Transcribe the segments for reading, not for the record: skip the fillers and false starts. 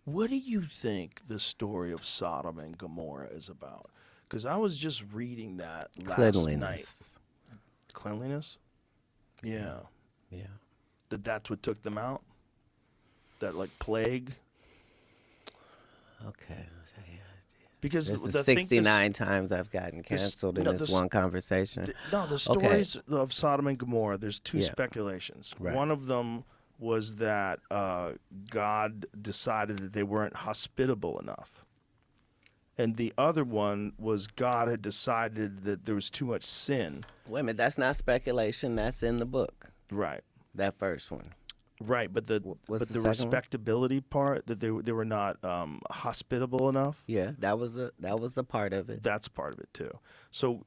What do you think the story of Sodom and Gomorrah is about? Because I was just reading that last night. Cleanliness. Cleanliness? Yeah. Yeah. Yeah. That's what took them out? That like plague? Okay. Because This is the think this 69 times I've gotten this canceled in no this this one conversation. no the Okay. stories of Sodom and Gomorrah. There's two Yeah. speculations. Right. One of them was that God decided that they weren't hospitable enough. And the other one was God had decided that there was too much sin. Wait a minute. That's not speculation. That's in the book. Right. That first one. Right, but What's the the second one? respectability part that they were not hospitable enough. Yeah, that was a part of it. That's part of it too. So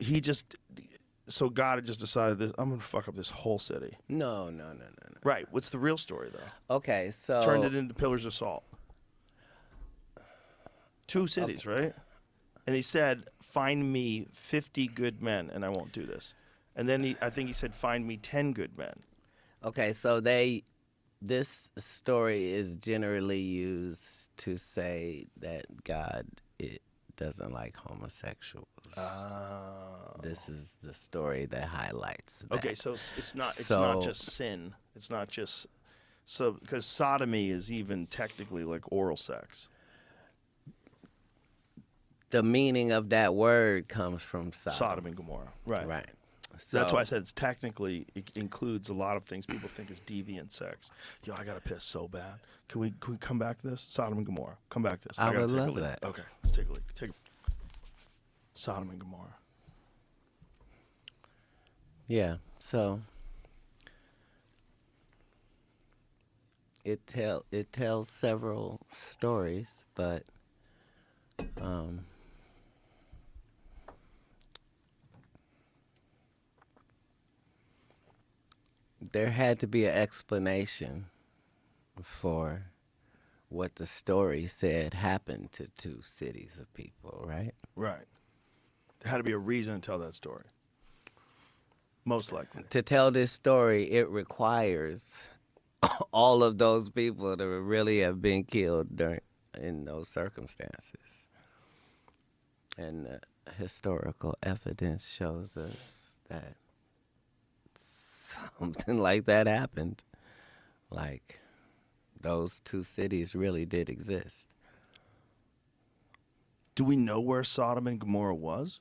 God had just decided this. I'm gonna fuck up this whole city. No, no, no, no, no. Right. What's the real story though? Okay, Turned so it into pillars of salt. Two cities, right? And he said, "Find me 50 good men, and I won't do this." And then I think he said, "Find me 10 good men." this story is generally used to say that God doesn't like homosexuals. This is the story that highlights that. Okay, so it's not So- just sin. It's not just so because sodomy is even technically like oral sex. The meaning of that word comes from Sodom and Gomorrah, right? Right. So that's why I So- said it's technically it includes a lot of things people think is deviant sex. Yo, I gotta piss so bad. Can we come back to this? Sodom and Gomorrah. Come back to this. I gotta would take a love leak. that. Okay, let's take a leak. Sodom and Gomorrah. Yeah. So it tells several stories, but there had to be an explanation for what the story said happened to two cities of people, right? Right. There had to be a reason to tell that story. Most likely. To tell this story, it requires all of those people to really have been killed in those circumstances. And the historical evidence shows us that something like that happened. Like, those two cities really did exist. Do we know where Sodom and Gomorrah was?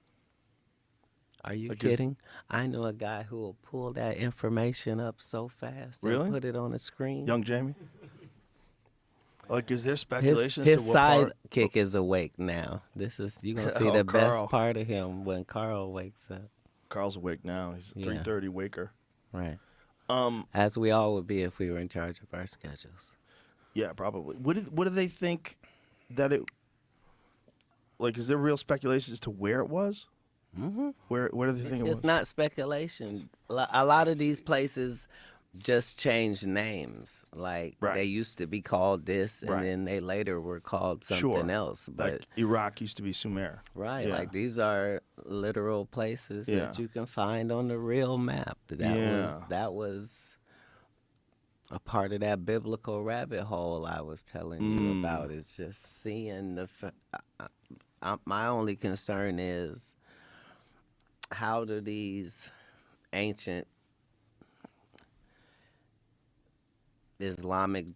Are you Like, is- kidding? I know a guy who will pull that information up so fast and Really? put it on a screen. Young Jamie? Like, is there His, speculation as his to what part? sidekick is awake now. You're gonna see Oh, the Carl. best part of him when Carl wakes up. Carl's awake now. He's a Yeah. 3:30 waker. Right. Um, As we all would be if we were in charge of our schedules. yeah, probably. What do they think that it? Like, is there real speculation as to where it was? Mm-hmm. Where do they think it was? It's not speculation. A lot of these places just changed names. Like, Right. they used to be called this, and Right. then they later were called something Sure. else. But Like Iraq used to be Sumer. right, Yeah. like these are literal places Yeah. that you can find on the real map. Yeah. That was a part of that biblical rabbit hole I was telling you about. Is just seeing my only concern is, how do these ancient Islamic,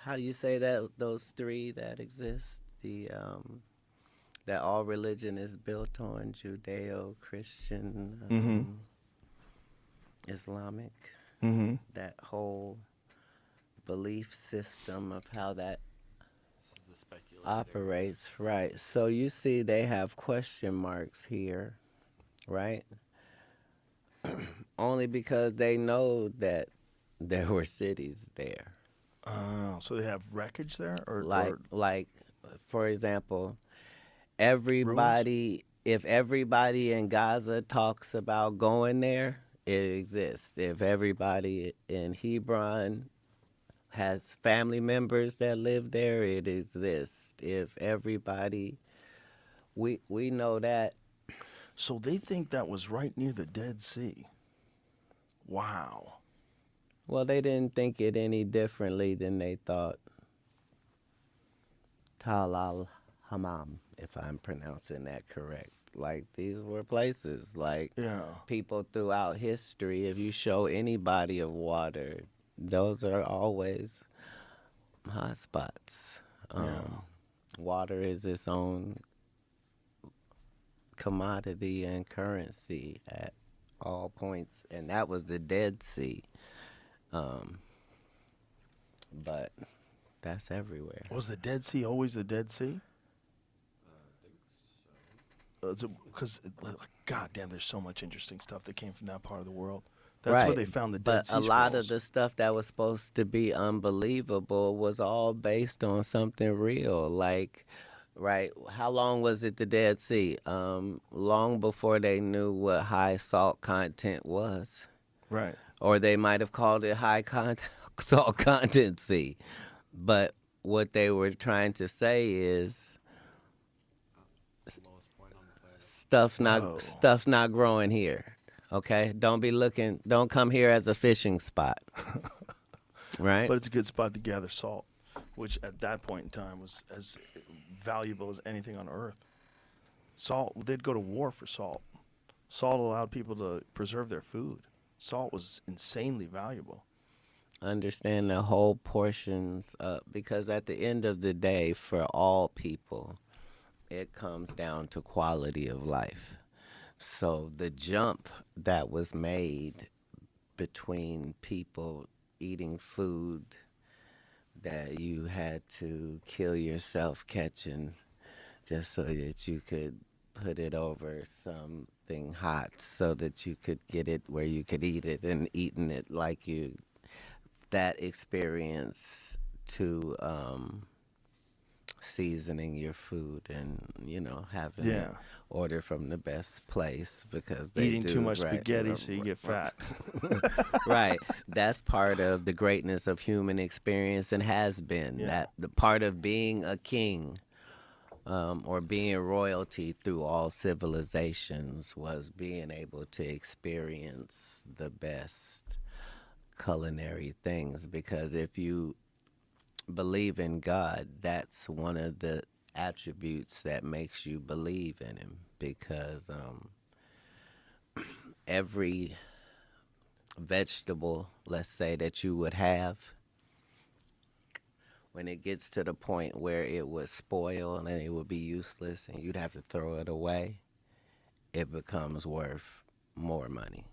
how do you say that, those three that exist? That all religion is built on: Judeo-Christian, Islamic. Mm-hmm. That whole belief system of how that operates, right? So you see, they have question marks here, right? Only because they know that there were cities there. Oh, so they have wreckage there, or Like, for example, if everybody in Gaza talks about going there, it exists. If everybody in Hebron has family members that live there, it exists. If everybody, we know that. so they think that was right near the Dead Sea. Wow. Well, they didn't think it any differently than they thought Tal al Hammam, if I'm pronouncing that correct. Like these were places, like Yeah. people throughout history, if you show any body of water, those are always hot spots. Yeah. Water is its own commodity and currency at all points, and that was the Dead Sea. Um, but that's everywhere. Was the Dead Sea always the Dead Sea? Because, God damn, there's so much interesting stuff that came from that part of the world. That's where Right. they found the Dead But Sea a lot of Scrolls. the stuff that was supposed to be unbelievable was all based on something real. Like, right, how long was it the Dead Sea? Long before they knew what high salt content was. Right. Or they might have called it salt content sea. But what they were trying to say is Whoa. stuff's not growing here. Okay? Don't come here as a fishing spot. Right? But it's a good spot to gather salt, which at that point in time was as valuable as anything on earth. Salt, they'd go to war for salt. Salt allowed people to preserve their food. Salt was insanely valuable. Understand the whole portions because at the end of the day for all people it comes down to quality of life. So the jump that was made between people eating food that you had to kill yourself catching just so that you could put it over something hot so that you could get it where you could eat it, and eating it like you that experience to seasoning your food and having it Yeah. order from the best place because they Eating too do much right. spaghetti so you get fat. Right, that's part of the greatness of human experience and has been Yeah. that the part of being a king or being royalty through all civilizations was being able to experience the best culinary things, because if you believe in God, that's one of the attributes that makes you believe in Him. Because every vegetable, let's say, that you would have, when it gets to the point where it would spoil and it would be useless and you'd have to throw it away, it becomes worth more money.